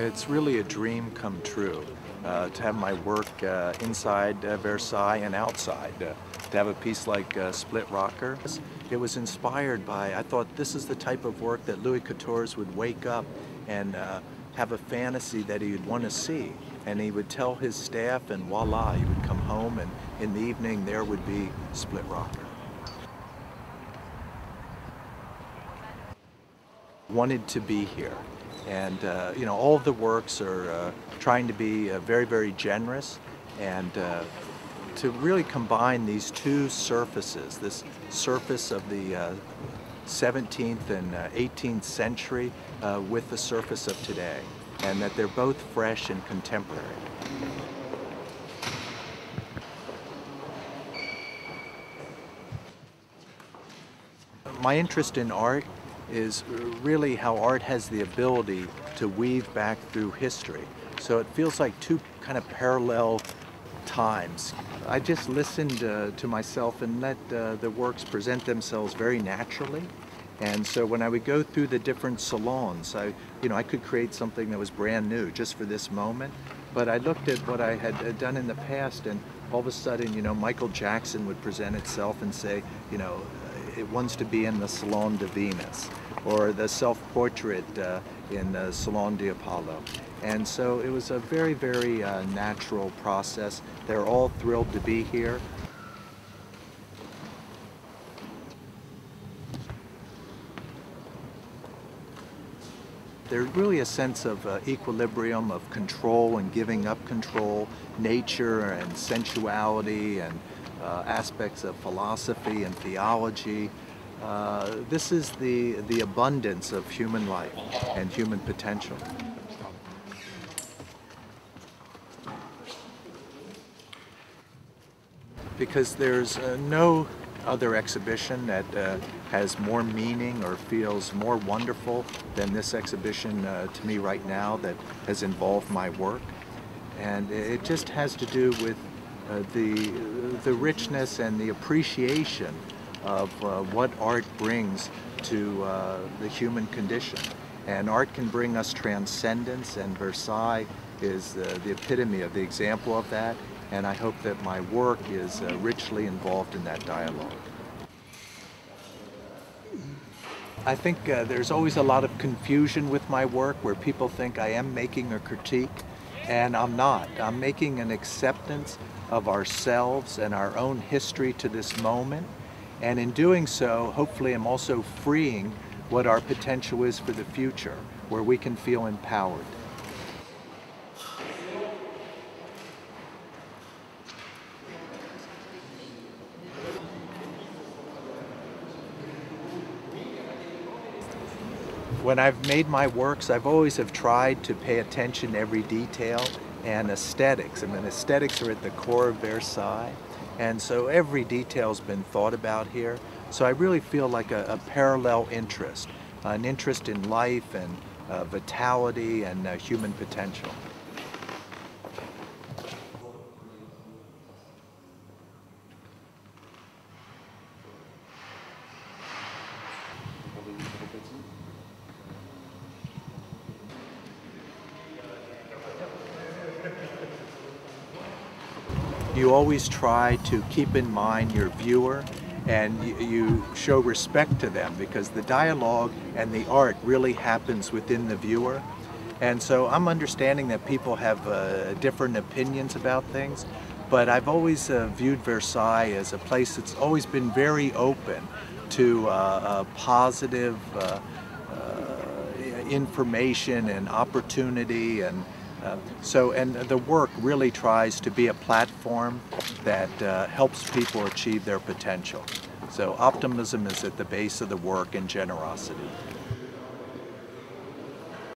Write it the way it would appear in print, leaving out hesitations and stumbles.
It's really a dream come true to have my work inside Versailles and outside. To have a piece like Split Rocker. It was inspired by, I thought this is the type of work that Louis Quatorze would wake up and have a fantasy that he would want to see. And he would tell his staff, and voila, he would come home, and in the evening there would be Split Rocker. Wanted to be here. And you know, all of the works are trying to be very, very generous, and to really combine these two surfaces, this surface of the 17th and 18th century with the surface of today, and that they're both fresh and contemporary. My interest in art is really how art has the ability to weave back through history. So it feels like two kind of parallel times. I just listened to myself and let the works present themselves very naturally. And so when I would go through the different salons, I could create something that was brand new just for this moment. But I looked at what I had done in the past, and all of a sudden, Michael Jackson would present itself and say, it wants to be in the Salon de Venus, or the self-portrait in the Salon de Apollo. And so it was a very, very natural process. They're all thrilled to be here. There's really a sense of equilibrium, of control and giving up control, nature and sensuality, and aspects of philosophy and theology. This is the abundance of human life and human potential. Because there's no other exhibition that has more meaning or feels more wonderful than this exhibition to me right now that has involved my work. And it just has to do with the richness and the appreciation of what art brings to the human condition. And art can bring us transcendence, and Versailles is the epitome of the example of that. And I hope that my work is richly involved in that dialogue. I think there's always a lot of confusion with my work, where people think I am making a critique, and I'm not. I'm making an acceptance of ourselves and our own history to this moment. And in doing so, hopefully I'm also freeing what our potential is for the future, where we can feel empowered. When I've made my works, I've always tried to pay attention to every detail, and aesthetics. I mean, aesthetics are at the core of Versailles, and so every detail's been thought about here. So I really feel like a parallel interest, an interest in life and vitality and human potential. You always try to keep in mind your viewer, and you show respect to them, because the dialogue and the art really happens within the viewer. And so I'm understanding that people have different opinions about things, but I've always viewed Versailles as a place that's always been very open to positive information and opportunity, and and the work really tries to be a platform that helps people achieve their potential. So optimism is at the base of the work, and generosity.